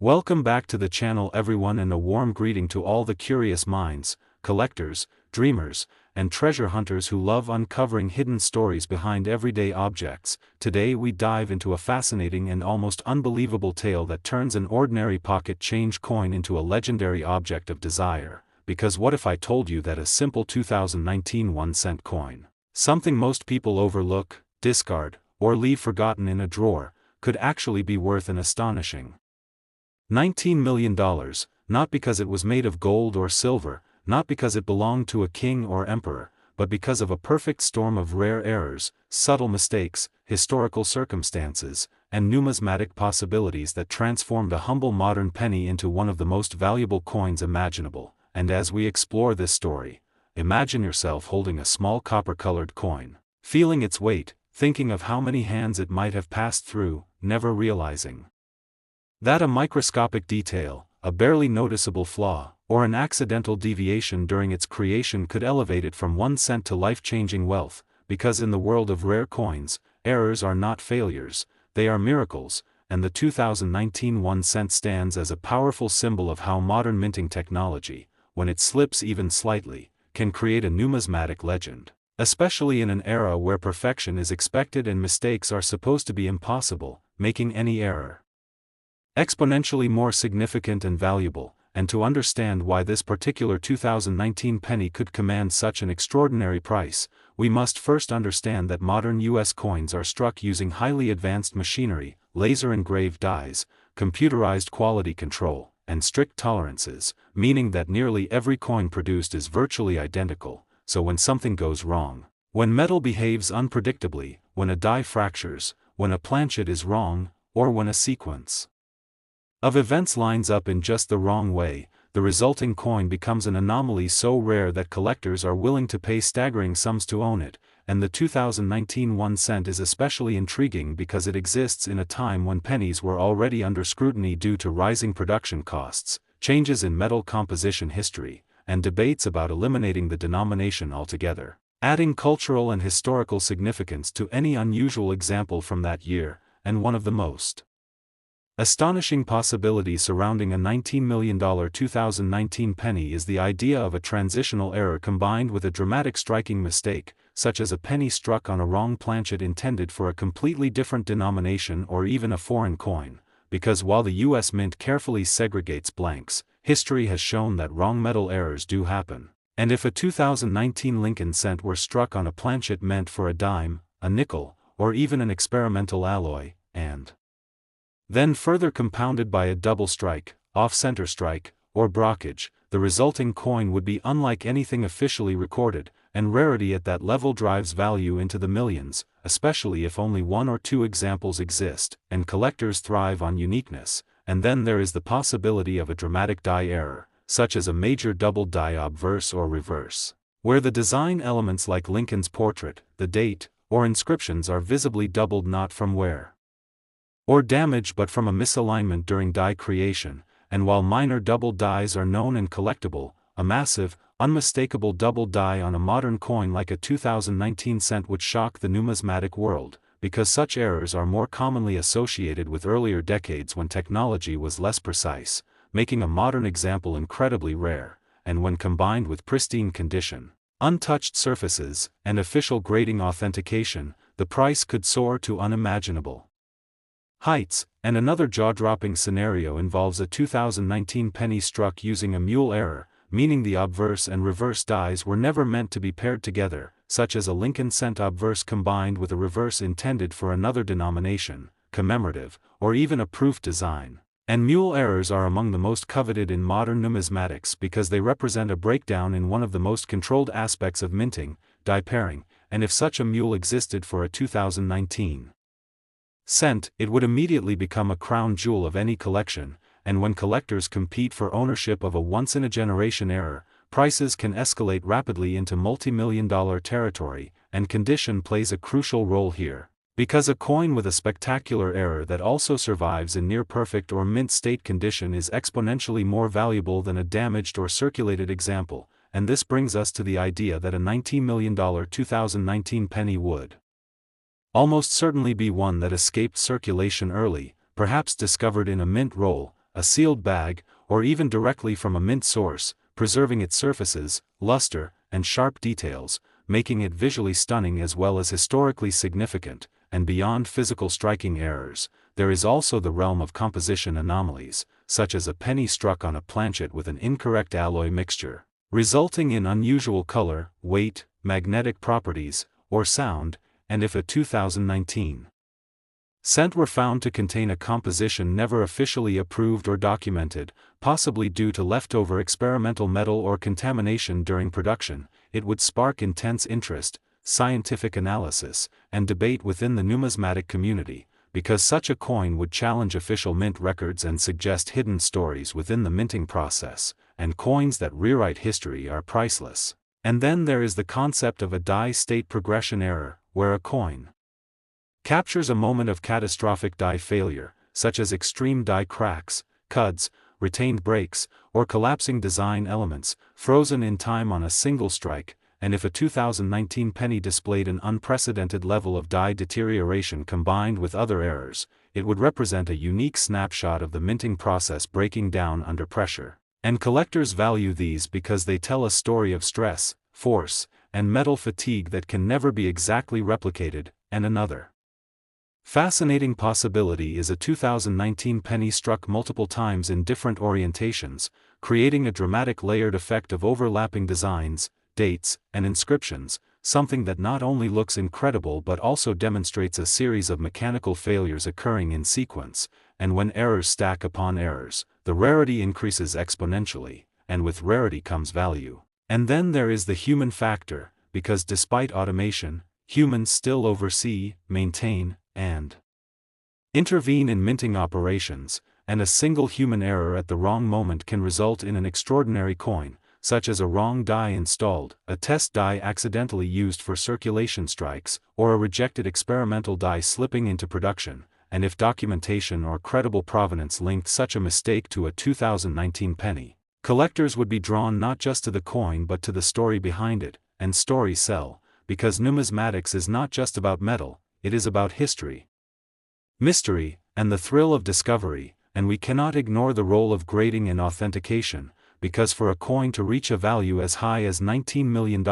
Welcome back to the channel everyone, and a warm greeting to all the curious minds, collectors, dreamers, and treasure hunters who love uncovering hidden stories behind everyday objects. Today we dive into a fascinating and almost unbelievable tale that turns an ordinary pocket change coin into a legendary object of desire. Because what if I told you that a simple 2019 1-cent coin, something most people overlook, discard, or leave forgotten in a drawer, could actually be worth an astonishing $19 million, not because it was made of gold or silver, not because it belonged to a king or emperor, but because of a perfect storm of rare errors, subtle mistakes, historical circumstances, and numismatic possibilities that transformed a humble modern penny into one of the most valuable coins imaginable. And as we explore this story, imagine yourself holding a small copper-colored coin, feeling its weight, thinking of how many hands it might have passed through, never realizing that a microscopic detail, a barely noticeable flaw, or an accidental deviation during its creation could elevate it from 1 cent to life-changing wealth. Because in the world of rare coins, errors are not failures, they are miracles, and the 2019 1 cent stands as a powerful symbol of how modern minting technology, when it slips even slightly, can create a numismatic legend. Especially in an era where perfection is expected and mistakes are supposed to be impossible, making any error exponentially more significant and valuable. And to understand why this particular 2019 penny could command such an extraordinary price, we must first understand that modern US coins are struck using highly advanced machinery, laser-engraved dies, computerized quality control, and strict tolerances, meaning that nearly every coin produced is virtually identical. So when something goes wrong, when metal behaves unpredictably, when a die fractures, when a planchet is wrong, or when a sequence of events lines up in just the wrong way, the resulting coin becomes an anomaly so rare that collectors are willing to pay staggering sums to own it. And the 2019 1 cent is especially intriguing because it exists in a time when pennies were already under scrutiny due to rising production costs, changes in metal composition history, and debates about eliminating the denomination altogether, adding cultural and historical significance to any unusual example from that year. And one of the most astonishing possibilities surrounding a $19 million 2019 penny is the idea of a transitional error combined with a dramatic striking mistake, such as a penny struck on a wrong planchet intended for a completely different denomination or even a foreign coin. Because while the US Mint carefully segregates blanks, history has shown that wrong metal errors do happen. And if a 2019 Lincoln cent were struck on a planchet meant for a dime, a nickel, or even an experimental alloy, and then further compounded by a double strike, off-center strike, or brockage, the resulting coin would be unlike anything officially recorded, and rarity at that level drives value into the millions, especially if only 1 or 2 examples exist, and collectors thrive on uniqueness. And then there is the possibility of a dramatic die error, such as a major double die obverse or reverse, where the design elements like Lincoln's portrait, the date, or inscriptions are visibly doubled not from wear or damage but from a misalignment during die creation. And while minor double dies are known and collectible, a massive, unmistakable double die on a modern coin like a 2019 cent would shock the numismatic world, because such errors are more commonly associated with earlier decades when technology was less precise, making a modern example incredibly rare. And when combined with pristine condition, untouched surfaces, and official grading authentication, the price could soar to unimaginable heights. And another jaw-dropping scenario involves a 2019 penny struck using a mule error, meaning the obverse and reverse dies were never meant to be paired together, such as a Lincoln cent obverse combined with a reverse intended for another denomination, commemorative, or even a proof design. And mule errors are among the most coveted in modern numismatics because they represent a breakdown in one of the most controlled aspects of minting, die pairing. And if such a mule existed for a 2019 cent, it would immediately become a crown jewel of any collection. And when collectors compete for ownership of a once-in-a-generation error, prices can escalate rapidly into multi-million-dollar territory. And condition plays a crucial role here, because a coin with a spectacular error that also survives in near-perfect or mint-state condition is exponentially more valuable than a damaged or circulated example. And this brings us to the idea that a $19 million 2019 penny would almost certainly be one that escaped circulation early, perhaps discovered in a mint roll, a sealed bag, or even directly from a mint source, preserving its surfaces, luster, and sharp details, making it visually stunning as well as historically significant. And beyond physical striking errors, there is also the realm of composition anomalies, such as a penny struck on a planchet with an incorrect alloy mixture, resulting in unusual color, weight, magnetic properties, or sound. And if a 2019 cent were found to contain a composition never officially approved or documented, possibly due to leftover experimental metal or contamination during production, it would spark intense interest, scientific analysis, and debate within the numismatic community, because such a coin would challenge official mint records and suggest hidden stories within the minting process, and coins that rewrite history are priceless. And then there is the concept of a die state progression error, where a coin captures a moment of catastrophic die failure, such as extreme die cracks, cuds, retained breaks, or collapsing design elements, frozen in time on a single strike. And if a 2019 penny displayed an unprecedented level of die deterioration combined with other errors, it would represent a unique snapshot of the minting process breaking down under pressure. And collectors value these because they tell a story of stress, force, and metal fatigue that can never be exactly replicated. And another fascinating possibility is a 2019 penny struck multiple times in different orientations, creating a dramatic layered effect of overlapping designs, dates, and inscriptions, something that not only looks incredible but also demonstrates a series of mechanical failures occurring in sequence. And when errors stack upon errors, the rarity increases exponentially, and with rarity comes value. And then there is the human factor, because despite automation, humans still oversee, maintain, and intervene in minting operations, and a single human error at the wrong moment can result in an extraordinary coin, such as a wrong die installed, a test die accidentally used for circulation strikes, or a rejected experimental die slipping into production. And if documentation or credible provenance linked such a mistake to a 2019 penny, collectors would be drawn not just to the coin but to the story behind it, and stories sell, because numismatics is not just about metal, it is about history, mystery, and the thrill of discovery. And we cannot ignore the role of grading and authentication, because for a coin to reach a value as high as $19 million,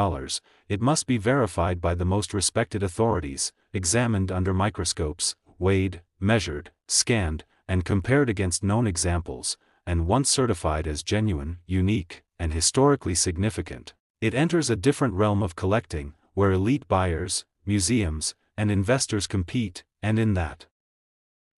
it must be verified by the most respected authorities, examined under microscopes, weighed, measured, scanned, and compared against known examples, and once certified as genuine, unique, and historically significant, it enters a different realm of collecting, where elite buyers, museums, and investors compete. And in that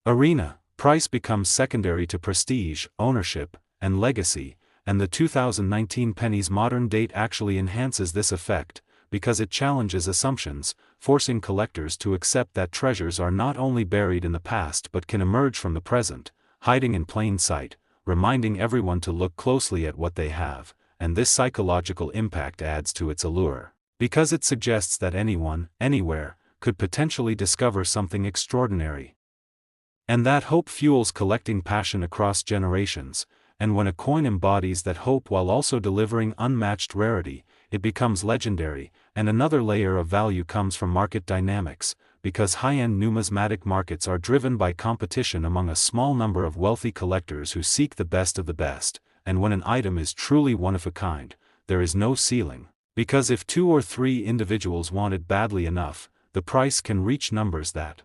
arena, price becomes secondary to prestige, ownership, and legacy. And the 2019 penny's modern date actually enhances this effect, because it challenges assumptions, forcing collectors to accept that treasures are not only buried in the past but can emerge from the present, hiding in plain sight, reminding everyone to look closely at what they have. And this psychological impact adds to its allure, because it suggests that anyone, anywhere, could potentially discover something extraordinary. And that hope fuels collecting passion across generations. And when a coin embodies that hope while also delivering unmatched rarity, it becomes legendary. And another layer of value comes from market dynamics, because high-end numismatic markets are driven by competition among a small number of wealthy collectors who seek the best of the best. And when an item is truly one of a kind, there is no ceiling, because if 2 or 3 individuals want it badly enough, the price can reach numbers that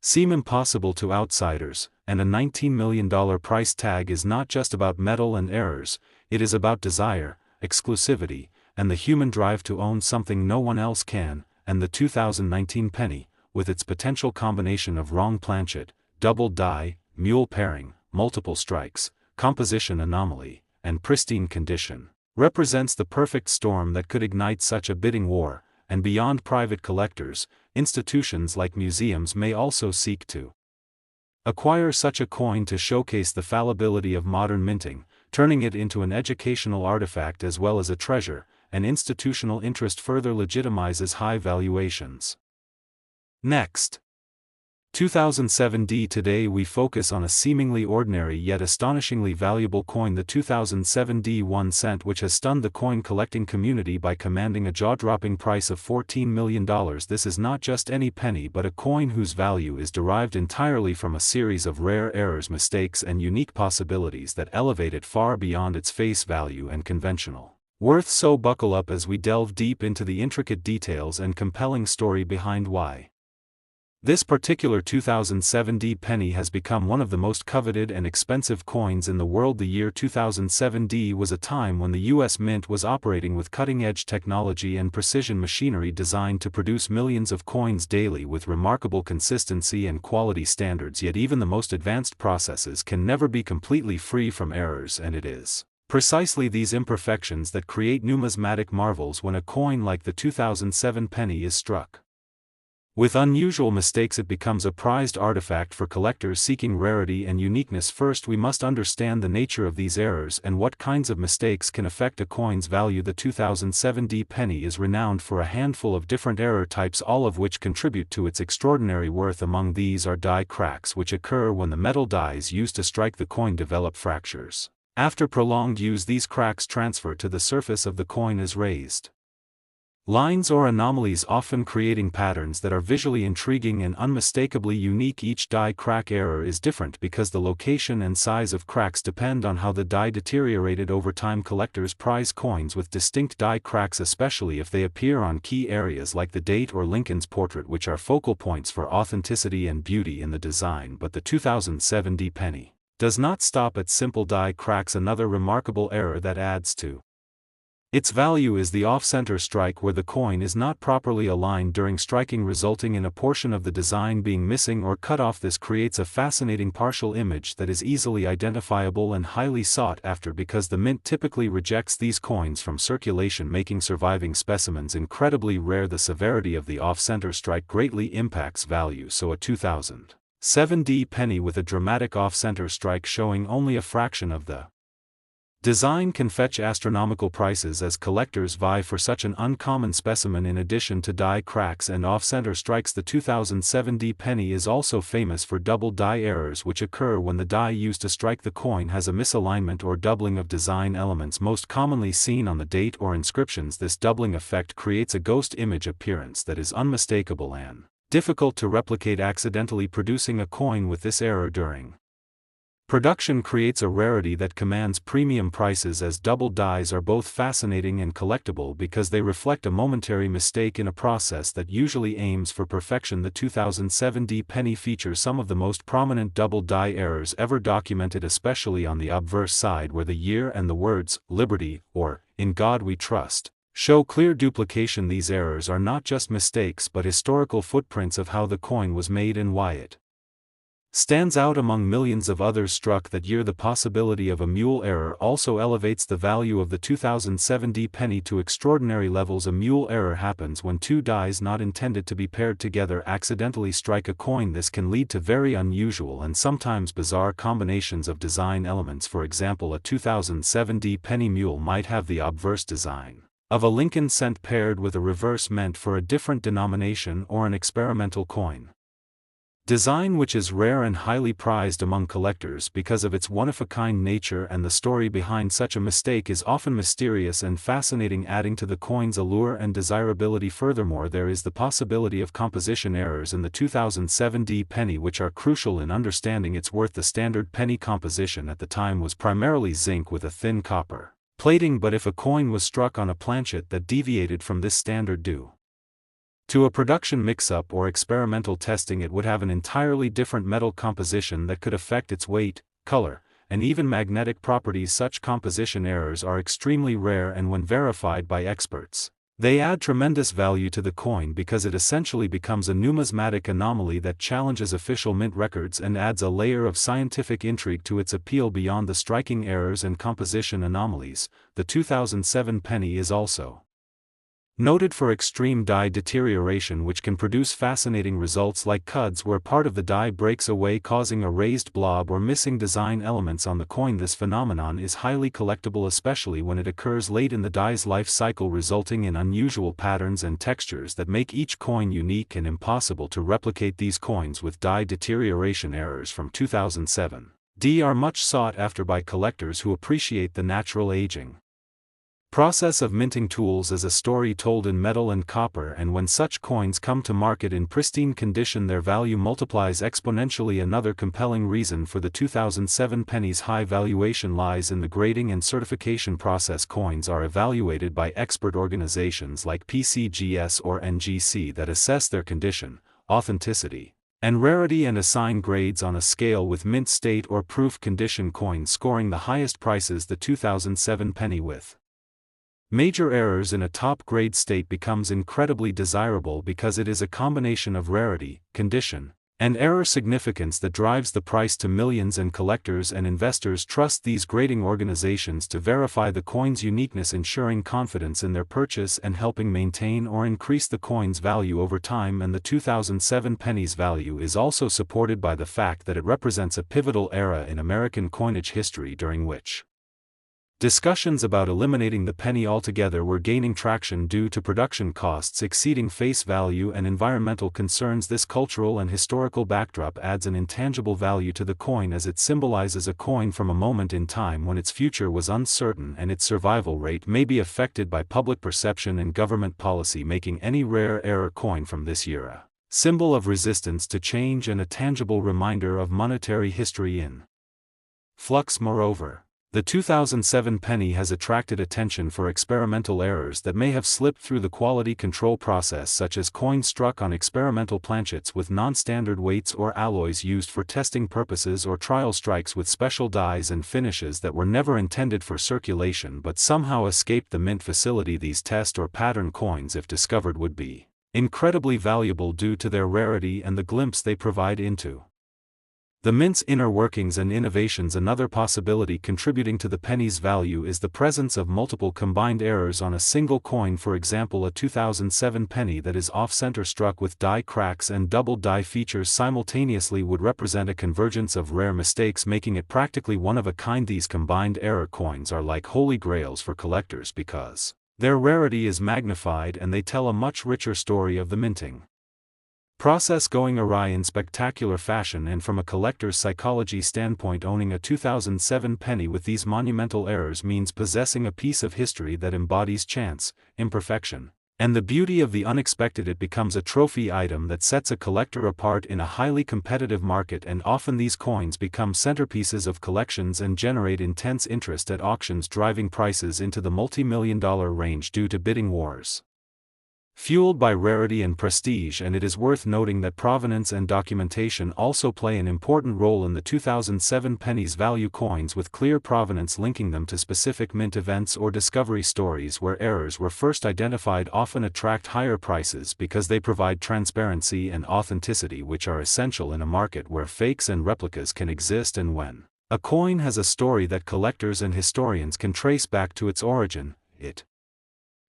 seem impossible to outsiders. And a $19 million price tag is not just about metal and errors, it is about desire, exclusivity, and the human drive to own something no one else can. And the 2019 penny, with its potential combination of wrong planchet, double die, mule pairing, multiple strikes, composition anomaly, and pristine condition, represents the perfect storm that could ignite such a bidding war. And beyond private collectors, institutions like museums may also seek to acquire such a coin to showcase the fallibility of modern minting, turning it into an educational artifact as well as a treasure. And institutional interest further legitimizes high valuations. Next, 2007D. Today we focus on a seemingly ordinary yet astonishingly valuable coin, the 2007D 1 cent, which has stunned the coin collecting community by commanding a jaw-dropping price of $14 million. This is not just any penny but a coin whose value is derived entirely from a series of rare errors, mistakes and unique possibilities that elevate it far beyond its face value and conventional worth. So buckle up as we delve deep into the intricate details and compelling story behind why this particular 2007D penny has become one of the most coveted and expensive coins in the world. The year 2007D was a time when the U.S. Mint was operating with cutting-edge technology and precision machinery designed to produce millions of coins daily with remarkable consistency and quality standards. Yet even the most advanced processes can never be completely free from errors, and it is precisely these imperfections that create numismatic marvels when a coin like the 2007 penny is struck with unusual mistakes. It becomes a prized artifact for collectors seeking rarity and uniqueness. First, we must understand the nature of these errors and what kinds of mistakes can affect a coin's value. The 2007D penny is renowned for a handful of different error types, all of which contribute to its extraordinary worth. Among these are die cracks, which occur when the metal dies used to strike the coin develop fractures. After prolonged use, these cracks transfer to the surface of the coin as raised lines or anomalies, often creating patterns that are visually intriguing and unmistakably unique. Each die crack error is different because the location and size of cracks depend on how the die deteriorated over time. Collectors prize coins with distinct die cracks, especially if they appear on key areas like the date or Lincoln's portrait, which are focal points for authenticity and beauty in the design. But the 2007D penny does not stop at simple die cracks. Another remarkable error that adds to its value is the off-center strike, where the coin is not properly aligned during striking, resulting in a portion of the design being missing or cut off. This creates a fascinating partial image that is easily identifiable and highly sought after because the mint typically rejects these coins from circulation, making surviving specimens incredibly rare. The severity of the off-center strike greatly impacts value, so a 2007D penny with a dramatic off-center strike showing only a fraction of the design can fetch astronomical prices as collectors vie for such an uncommon specimen. In addition to die cracks and off-center strikes, the 2007D penny is also famous for double die errors, which occur when the die used to strike the coin has a misalignment or doubling of design elements, most commonly seen on the date or inscriptions. This doubling effect creates a ghost image appearance that is unmistakable and difficult to replicate. Accidentally producing a coin with this error during production creates a rarity that commands premium prices, as double dies are both fascinating and collectible because they reflect a momentary mistake in a process that usually aims for perfection. The 2007D penny features some of the most prominent double die errors ever documented, especially on the obverse side where the year and the words "Liberty" or "In God We Trust" show clear duplication. These errors are not just mistakes but historical footprints of how the coin was made and why it stands out among millions of others struck that year. The possibility of a mule error also elevates the value of the 2007D penny to extraordinary levels. A mule error happens when two dies not intended to be paired together accidentally strike a coin. This can lead to very unusual and sometimes bizarre combinations of design elements. For example, a 2007D penny mule might have the obverse design of a Lincoln cent paired with a reverse meant for a different denomination or an experimental coin design, which is rare and highly prized among collectors because of its one-of-a-kind nature, and the story behind such a mistake is often mysterious and fascinating, adding to the coin's allure and desirability. Furthermore, there is the possibility of composition errors in the 2007D penny which are crucial in understanding its worth. The standard penny composition at the time was primarily zinc with a thin copper plating, but if a coin was struck on a planchet that deviated from this standard due to a production mix-up or experimental testing, it would have an entirely different metal composition that could affect its weight, color, and even magnetic properties. Such composition errors are extremely rare, and when verified by experts, they add tremendous value to the coin because it essentially becomes a numismatic anomaly that challenges official mint records and adds a layer of scientific intrigue to its appeal. Beyond the striking errors and composition anomalies, the 2007 penny is also Noted for extreme die deterioration, which can produce fascinating results like cuds where part of the die breaks away causing a raised blob or missing design elements on the coin. This phenomenon is highly collectible, especially when it occurs late in the die's life cycle, resulting in unusual patterns and textures that make each coin unique and impossible to replicate. These coins with die deterioration errors from 2007 D are much sought after by collectors who appreciate the natural aging process of minting tools as a story told in metal and copper, and when such coins come to market in pristine condition, their value multiplies exponentially. Another compelling reason for the 2007 penny's high valuation lies in the grading and certification process. Coins are evaluated by expert organizations like PCGS or NGC that assess their condition, authenticity, and rarity and assign grades on a scale, with mint state or proof condition coins scoring the highest prices. The 2007 penny with major errors in a top-grade state becomes incredibly desirable because it is a combination of rarity, condition, and error significance that drives the price to millions, and collectors and investors trust these grading organizations to verify the coin's uniqueness, ensuring confidence in their purchase and helping maintain or increase the coin's value over time. And the 2007 penny's value is also supported by the fact that it represents a pivotal era in American coinage history, during which discussions about eliminating the penny altogether were gaining traction due to production costs exceeding face value and environmental concerns. This cultural and historical backdrop adds an intangible value to the coin, as it symbolizes a coin from a moment in time when its future was uncertain and its survival rate may be affected by public perception and government policy, making any rare error coin from this era symbol of resistance to change and a tangible reminder of monetary history in flux. Moreover, the 2007 penny has attracted attention for experimental errors that may have slipped through the quality control process, such as coins struck on experimental planchets with non-standard weights or alloys used for testing purposes, or trial strikes with special dyes and finishes that were never intended for circulation but somehow escaped the mint facility. These test or pattern coins, if discovered, would be incredibly valuable due to their rarity and the glimpse they provide into the mint's inner workings and innovations. Another possibility contributing to the penny's value is the presence of multiple combined errors on a single coin. For example, a 2007 penny that is off-center struck with die cracks and double die features simultaneously would represent a convergence of rare mistakes, making it practically one of a kind. These combined error coins are like holy grails for collectors because their rarity is magnified and they tell a much richer story of the minting process going awry in spectacular fashion. And from a collector's psychology standpoint, owning a 2007 penny with these monumental errors means possessing a piece of history that embodies chance, imperfection, and the beauty of the unexpected. It becomes a trophy item that sets a collector apart in a highly competitive market, and often these coins become centerpieces of collections and generate intense interest at auctions, driving prices into the multi-million-dollar range due to bidding wars fueled by rarity and prestige. And it is worth noting that provenance and documentation also play an important role in the 2007 penny's value. Coins with clear provenance linking them to specific mint events or discovery stories where errors were first identified often attract higher prices because they provide transparency and authenticity, which are essential in a market where fakes and replicas can exist. And when a coin has a story that collectors and historians can trace back to its origin, it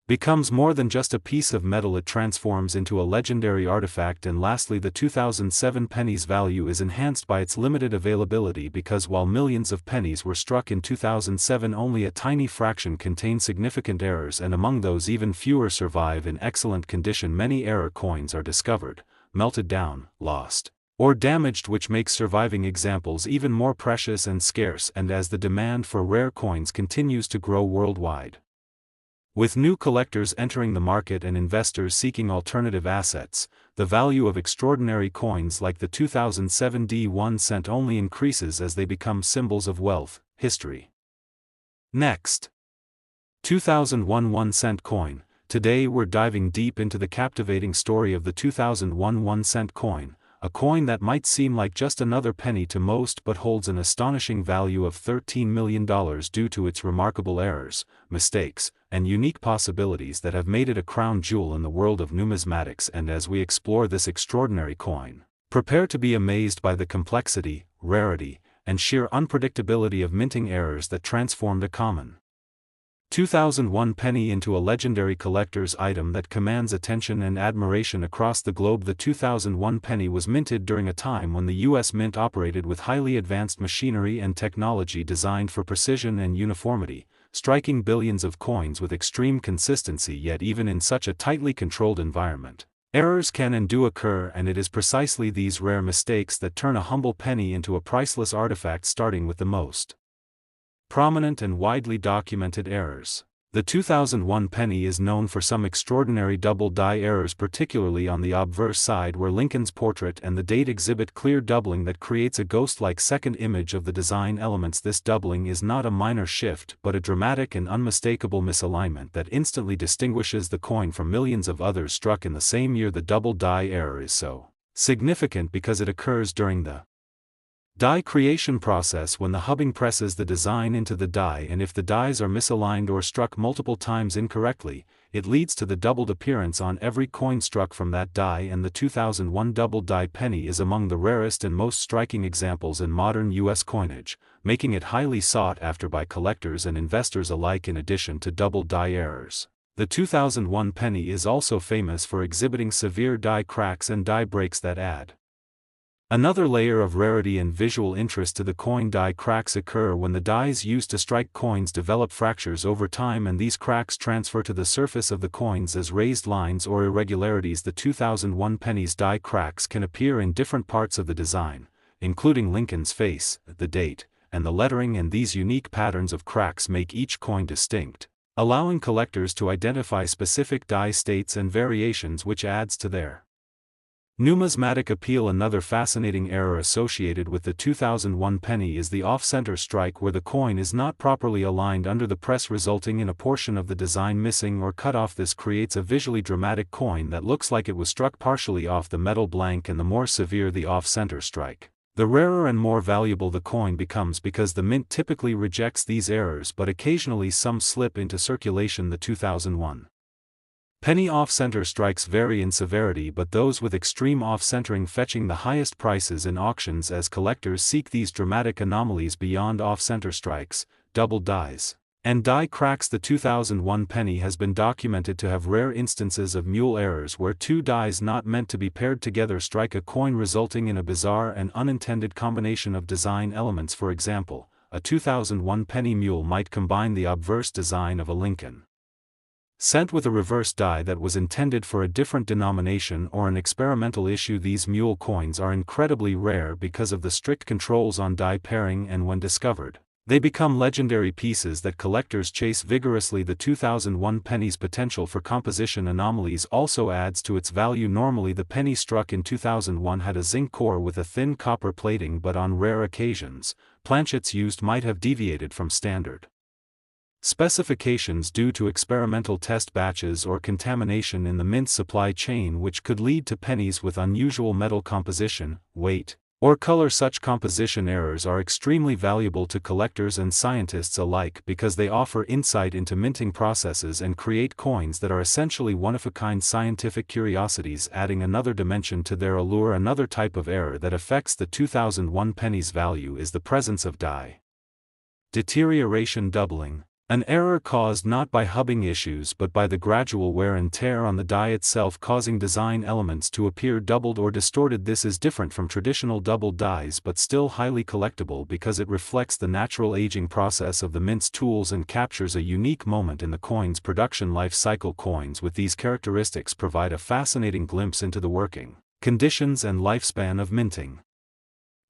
becomes more than just a piece of metal. It transforms into a legendary artifact. And lastly, the 2007 penny's value is enhanced by its limited availability, because while millions of pennies were struck in 2007, only a tiny fraction contain significant errors, and among those even fewer survive in excellent condition. Many error coins are discovered, melted down, lost, or damaged, which makes surviving examples even more precious and scarce. And as the demand for rare coins continues to grow worldwide, with new collectors entering the market and investors seeking alternative assets, the value of extraordinary coins like the 2007 D1 cent only increases as they become symbols of wealth, history. Next, 2001 1-cent coin. Today we're diving deep into the captivating story of the 2001 1-cent coin, a coin that might seem like just another penny to most but holds an astonishing value of $13 million due to its remarkable errors, mistakes, and unique possibilities that have made it a crown jewel in the world of numismatics. And as we explore this extraordinary coin, prepare to be amazed by the complexity, rarity, and sheer unpredictability of minting errors that transformed a common 2001 penny into a legendary collector's item that commands attention and admiration across the globe. The 2001 penny was minted during a time when the U.S. Mint operated with highly advanced machinery and technology designed for precision and uniformity, striking billions of coins with extreme consistency. Yet even in such a tightly controlled environment, errors can and do occur, and it is precisely these rare mistakes that turn a humble penny into a priceless artifact, starting with the most prominent and widely documented errors. The 2001 penny is known for some extraordinary double die errors, particularly on the obverse side where Lincoln's portrait and the date exhibit clear doubling that creates a ghost-like second image of the design elements. This doubling is not a minor shift but a dramatic and unmistakable misalignment that instantly distinguishes the coin from millions of others struck in the same year. The double die error is so significant because it occurs during the die creation process when the hubbing presses the design into the die, and if the dies are misaligned or struck multiple times incorrectly, it leads to the doubled appearance on every coin struck from that die. And the 2001 double die penny is among the rarest and most striking examples in modern U.S. coinage, making it highly sought after by collectors and investors alike. In addition to double die errors, the 2001 penny is also famous for exhibiting severe die cracks and die breaks that add another layer of rarity and visual interest to the coin. Die cracks occur when the dies used to strike coins develop fractures over time, and these cracks transfer to the surface of the coins as raised lines or irregularities. The 2001 penny's die cracks can appear in different parts of the design, including Lincoln's face, the date, and the lettering, and these unique patterns of cracks make each coin distinct, allowing collectors to identify specific die states and variations, which adds to their numismatic appeal. Another fascinating error associated with the 2001 penny is the off-center strike, where the coin is not properly aligned under the press, resulting in a portion of the design missing or cut off. This creates a visually dramatic coin that looks like it was struck partially off the metal blank, and the more severe the off-center strike, the rarer and more valuable the coin becomes, because the mint typically rejects these errors, but occasionally some slip into circulation. The 2001 penny off-center strikes vary in severity, but those with extreme off-centering fetching the highest prices in auctions as collectors seek these dramatic anomalies beyond off-center strikes, double dies, and die cracks. The 2001 penny has been documented to have rare instances of mule errors, where two dies not meant to be paired together strike a coin, resulting in a bizarre and unintended combination of design elements. For example, a 2001 penny mule might combine the obverse design of a Lincoln cent with a reverse die that was intended for a different denomination or an experimental issue. These mule coins are incredibly rare because of the strict controls on die pairing, and when discovered, they become legendary pieces that collectors chase vigorously. The 2001 penny's potential for composition anomalies also adds to its value. Normally the penny struck in 2001 had a zinc core with a thin copper plating, but on rare occasions, planchets used might have deviated from standard specifications due to experimental test batches or contamination in the mint supply chain, which could lead to pennies with unusual metal composition, weight, or color. Such composition errors are extremely valuable to collectors and scientists alike because they offer insight into minting processes and create coins that are essentially one-of-a-kind scientific curiosities, adding another dimension to their allure. Another type of error that affects the 2001 penny's value is the presence of die deterioration doubling. An error caused not by hubbing issues but by the gradual wear and tear on the die itself, causing design elements to appear doubled or distorted. This is different from traditional double dies but still highly collectible because it reflects the natural aging process of the mint's tools and captures a unique moment in the coin's production life cycle. Coins with these characteristics provide a fascinating glimpse into the working conditions and lifespan of minting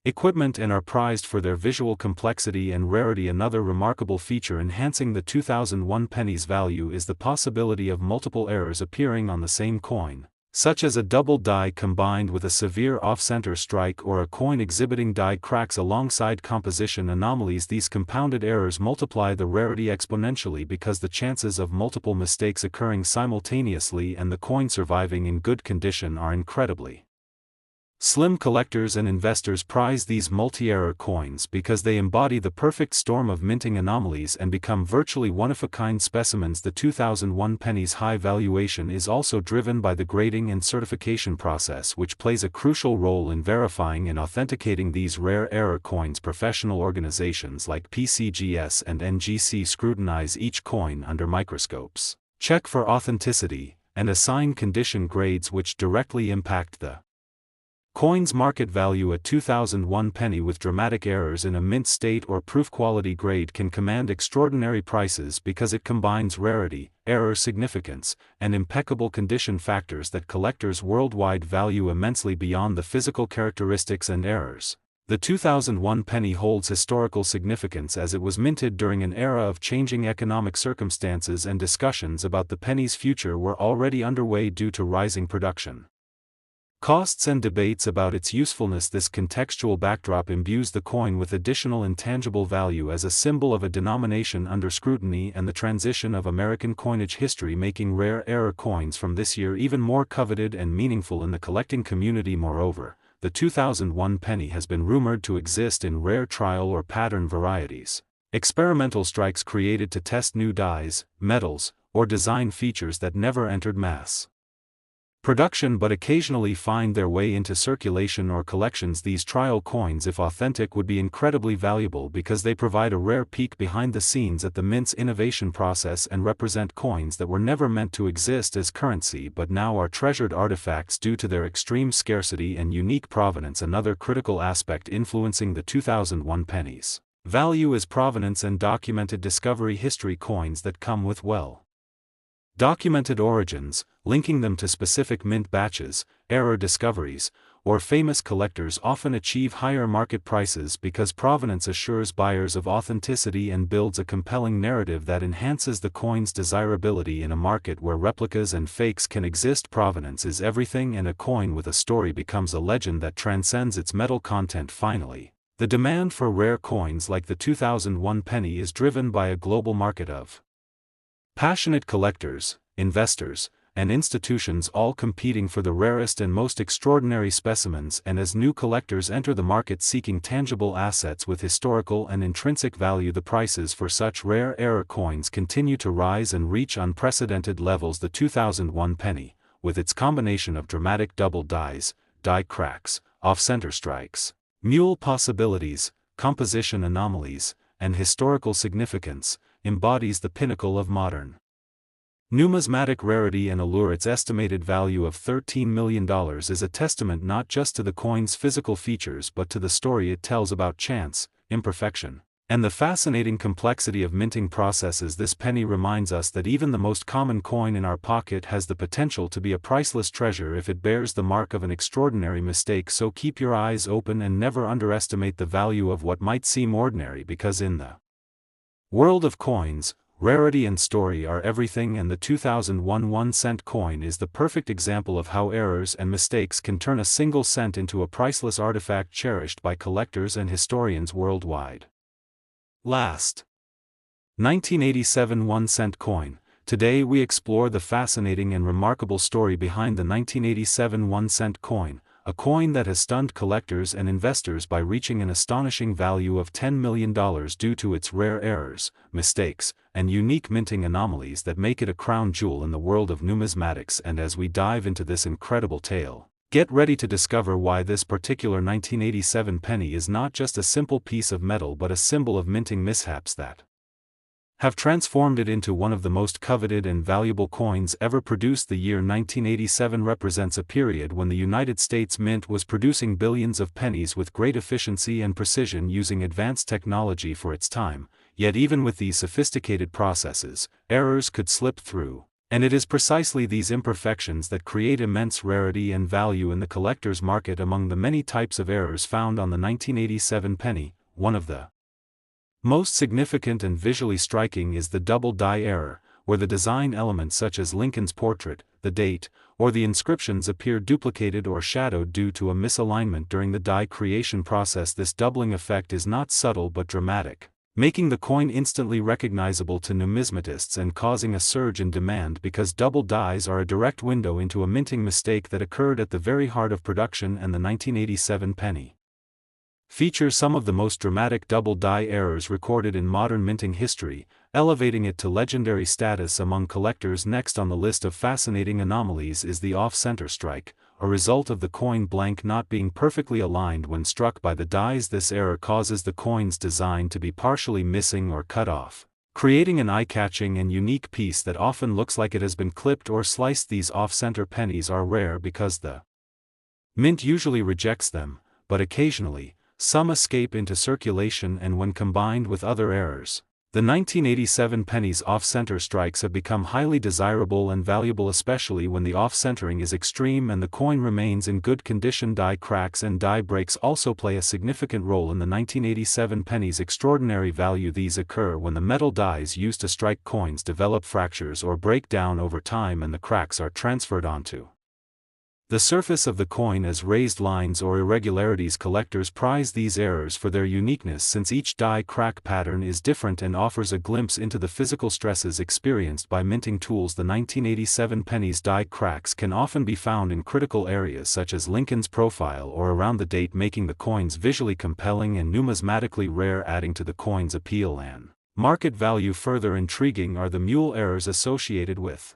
equipment and are prized for their visual complexity and rarity. Another remarkable feature enhancing the 2001 penny's value is the possibility of multiple errors appearing on the same coin, such as a double die combined with a severe off-center strike or a coin exhibiting die cracks alongside composition anomalies. These compounded errors multiply the rarity exponentially because the chances of multiple mistakes occurring simultaneously and the coin surviving in good condition are incredibly Slim collectors and investors prize these multi-error coins because they embody the perfect storm of minting anomalies and become virtually one-of-a-kind specimens. The 2001 penny's high valuation is also driven by the grading and certification process, which plays a crucial role in verifying and authenticating these rare error coins. Professional organizations like PCGS and NGC scrutinize each coin under microscopes, check for authenticity, and assign condition grades which directly impact the coin's market value. A 2001 penny with dramatic errors in a mint state or proof quality grade can command extraordinary prices because it combines rarity, error significance, and impeccable condition factors that collectors worldwide value immensely beyond the physical characteristics and errors. The 2001 penny holds historical significance as it was minted during an era of changing economic circumstances, and discussions about the penny's future were already underway due to rising production costs and debates about its usefulness. This contextual backdrop imbues the coin with additional intangible value as a symbol of a denomination under scrutiny and the transition of American coinage history, making rare error coins from this year even more coveted and meaningful in the collecting community. Moreover, the 2001 penny has been rumored to exist in rare trial or pattern varieties, experimental strikes created to test new dyes, metals, or design features that never entered mass production but occasionally find their way into circulation or collections. These trial coins, if authentic, would be incredibly valuable because they provide a rare peek behind the scenes at the mint's innovation process and represent coins that were never meant to exist as currency but now are treasured artifacts due to their extreme scarcity and unique provenance. Another critical aspect influencing the 2001 penny's value is provenance and documented discovery history. Coins that come with documented origins, linking them to specific mint batches, error discoveries, or famous collectors often achieve higher market prices because provenance assures buyers of authenticity and builds a compelling narrative that enhances the coin's desirability in a market where replicas and fakes can exist. Provenance is everything, and a coin with a story becomes a legend that transcends its metal content. Finally, the demand for rare coins like the 2001 penny is driven by a global market of passionate collectors, investors, and institutions, all competing for the rarest and most extraordinary specimens. And as new collectors enter the market seeking tangible assets with historical and intrinsic value, the prices for such rare error coins continue to rise and reach unprecedented levels. The 2001 penny, with its combination of dramatic double dyes, die cracks, off-center strikes, mule possibilities, composition anomalies, and historical significance, embodies the pinnacle of modern numismatic rarity and allure. Its estimated value of $13 million is a testament not just to the coin's physical features but to the story it tells about chance, imperfection, and the fascinating complexity of minting processes. This penny reminds us that even the most common coin in our pocket has the potential to be a priceless treasure if it bears the mark of an extraordinary mistake. So keep your eyes open and never underestimate the value of what might seem ordinary, because in the world of coins, rarity and story are everything, and the 2001 1-cent coin is the perfect example of how errors and mistakes can turn a single cent into a priceless artifact cherished by collectors and historians worldwide. Last, 1987 1-cent coin. Today we explore the fascinating and remarkable story behind the 1987 1-cent coin, a coin that has stunned collectors and investors by reaching an astonishing value of $10 million due to its rare errors, mistakes, and unique minting anomalies that make it a crown jewel in the world of numismatics. And as we dive into this incredible tale, get ready to discover why this particular 1987 penny is not just a simple piece of metal but a symbol of minting mishaps that have transformed it into one of the most coveted and valuable coins ever produced. The year 1987 represents a period when the United States Mint was producing billions of pennies with great efficiency and precision using advanced technology for its time, yet even with these sophisticated processes, errors could slip through. And it is precisely these imperfections that create immense rarity and value in the collector's market. Among the many types of errors found on the 1987 penny, one of the most significant and visually striking is the double die error, where the design elements such as Lincoln's portrait, the date, or the inscriptions appear duplicated or shadowed due to a misalignment during the die creation process. This doubling effect is not subtle but dramatic, making the coin instantly recognizable to numismatists and causing a surge in demand because double dies are a direct window into a minting mistake that occurred at the very heart of production. And the 1987 penny features some of the most dramatic double die errors recorded in modern minting history, elevating it to legendary status among collectors. Next on the list of fascinating anomalies is the off-center strike, a result of the coin blank not being perfectly aligned when struck by the dies. This error causes the coin's design to be partially missing or cut off, creating an eye-catching and unique piece that often looks like it has been clipped or sliced. These off-center pennies are rare because the mint usually rejects them, but occasionally, some escape into circulation, and when combined with other errors, the 1987 penny's off-center strikes have become highly desirable and valuable, especially when the off-centering is extreme and the coin remains in good condition. Die cracks and die breaks also play a significant role in the 1987 penny's extraordinary value. These occur when the metal dies used to strike coins develop fractures or break down over time, and the cracks are transferred onto the surface of the coin as raised lines or irregularities. Collectors prize these errors for their uniqueness, since each die crack pattern is different and offers a glimpse into the physical stresses experienced by minting tools. The 1987 penny's die cracks can often be found in critical areas such as Lincoln's profile or around the date, making the coins visually compelling and numismatically rare, adding to the coin's appeal and market value. Further intriguing are the mule errors associated with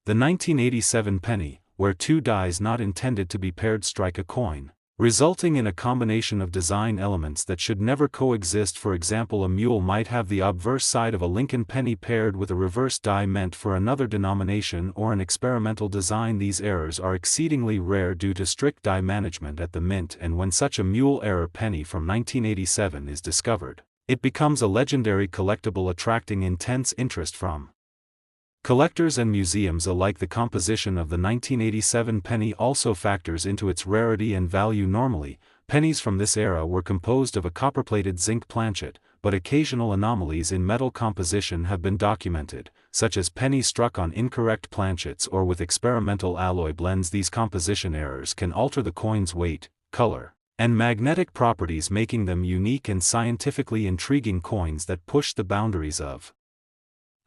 the 1987 penny, where two dies not intended to be paired strike a coin, resulting in a combination of design elements that should never coexist. For example, a mule might have the obverse side of a Lincoln penny paired with a reverse die meant for another denomination or an experimental design. These errors are exceedingly rare due to strict die management at the mint, and when such a mule error penny from 1987 is discovered, it becomes a legendary collectible, attracting intense interest from collectors and museums alike. The composition of the 1987 penny also factors into its rarity and value. Normally, pennies from this era were composed of a copper-plated zinc planchet, but occasional anomalies in metal composition have been documented, such as pennies struck on incorrect planchets or with experimental alloy blends. These composition errors can alter the coin's weight, color, and magnetic properties, making them unique and scientifically intriguing coins that push the boundaries of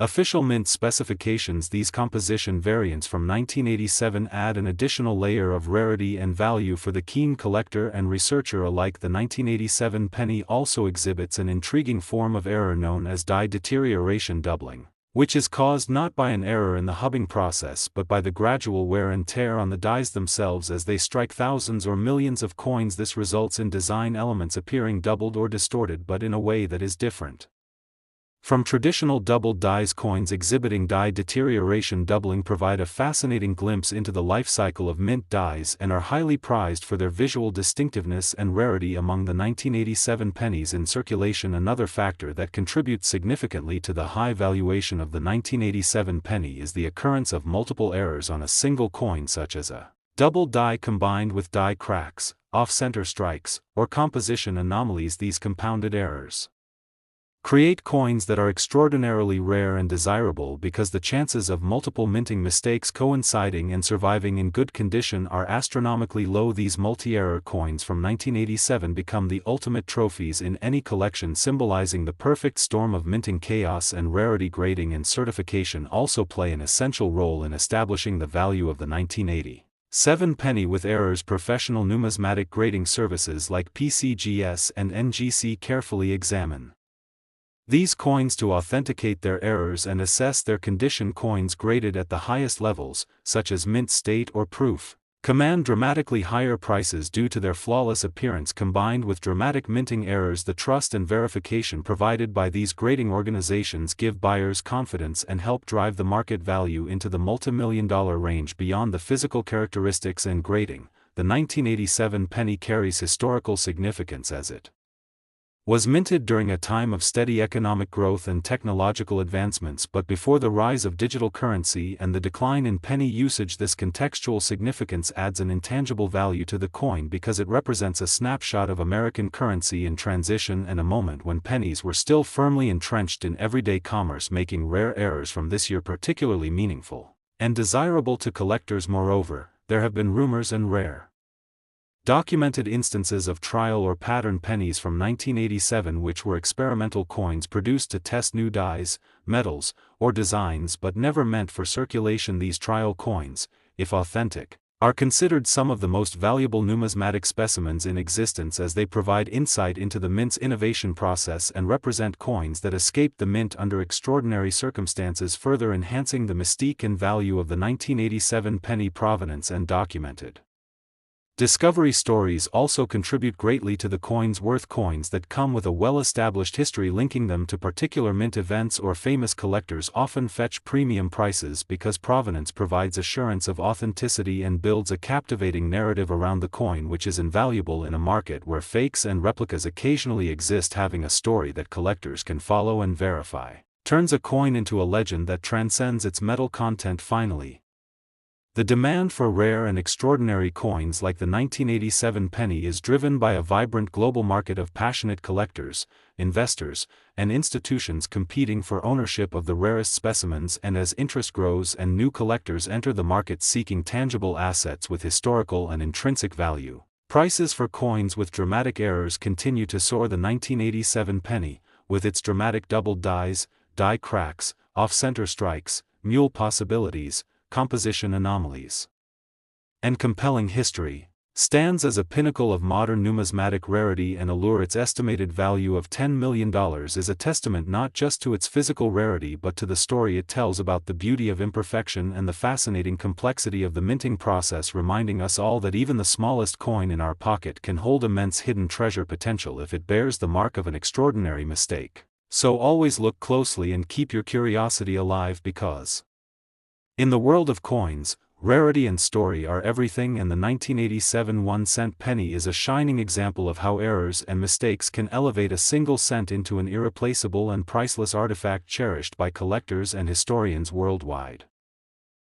official mint specifications. These composition variants from 1987 add an additional layer of rarity and value for the keen collector and researcher alike. The 1987 penny also exhibits an intriguing form of error known as die deterioration doubling, which is caused not by an error in the hubbing process but by the gradual wear and tear on the dies themselves as they strike thousands or millions of coins. This results in design elements appearing doubled or distorted, but in a way that is different from traditional doubled dies. Coins exhibiting die deterioration doubling provide a fascinating glimpse into the life cycle of mint dies and are highly prized for their visual distinctiveness and rarity among the 1987 pennies in circulation. Another factor that contributes significantly to the high valuation of the 1987 penny is the occurrence of multiple errors on a single coin, such as a double die combined with die cracks, off-center strikes, or composition anomalies. These compounded errors create coins that are extraordinarily rare and desirable because the chances of multiple minting mistakes coinciding and surviving in good condition are astronomically low. These multi-error coins from 1987 become the ultimate trophies in any collection, symbolizing the perfect storm of minting chaos and rarity. Grading and certification also play an essential role in establishing the value of the 1987 penny with errors. Professional numismatic grading services like PCGS and NGC carefully examine these coins to authenticate their errors and assess their condition. Coins graded at the highest levels, such as mint state or proof, command dramatically higher prices due to their flawless appearance combined with dramatic minting errors. The trust and verification provided by these grading organizations give buyers confidence and help drive the market value into the multi-million-dollar range. Beyond the physical characteristics and grading, the 1987 penny carries historical significance as it was minted during a time of steady economic growth and technological advancements, but before the rise of digital currency and the decline in penny usage. This contextual significance adds an intangible value to the coin because it represents a snapshot of American currency in transition and a moment when pennies were still firmly entrenched in everyday commerce, making rare errors from this year particularly meaningful and desirable to collectors. Moreover, there have been rumors and rare Documented instances of trial or pattern pennies from 1987 which were experimental coins produced to test new dyes, metals, or designs but never meant for circulation. These trial coins, if authentic, are considered some of the most valuable numismatic specimens in existence as they provide insight into the mint's innovation process and represent coins that escaped the mint under extraordinary circumstances, further enhancing the mystique and value of the 1987 penny provenance and documented. Discovery stories also contribute greatly to the coin's worth. Coins that come with a well-established history linking them to particular mint events or famous collectors often fetch premium prices because provenance provides assurance of authenticity and builds a captivating narrative around the coin, which is invaluable in a market where fakes and replicas occasionally exist. Having a story that collectors can follow and verify turns a coin into a legend that transcends its metal content. Finally, the demand for rare and extraordinary coins like the 1987 penny is driven by a vibrant global market of passionate collectors, investors, and institutions competing for ownership of the rarest specimens. And as interest grows and new collectors enter the market seeking tangible assets with historical and intrinsic value, prices for coins with dramatic errors continue to soar. The 1987 penny, with its dramatic doubled dies, die cracks, off-center strikes, mule possibilities, composition anomalies, and compelling history, stands as a pinnacle of modern numismatic rarity and allure. Its estimated value of $10 million is a testament not just to its physical rarity but to the story it tells about the beauty of imperfection and the fascinating complexity of the minting process, reminding us all that even the smallest coin in our pocket can hold immense hidden treasure potential if it bears the mark of an extraordinary mistake. So always look closely and keep your curiosity alive, because in the world of coins, rarity and story are everything, and the 1987 1-cent penny is a shining example of how errors and mistakes can elevate a single cent into an irreplaceable and priceless artifact cherished by collectors and historians worldwide.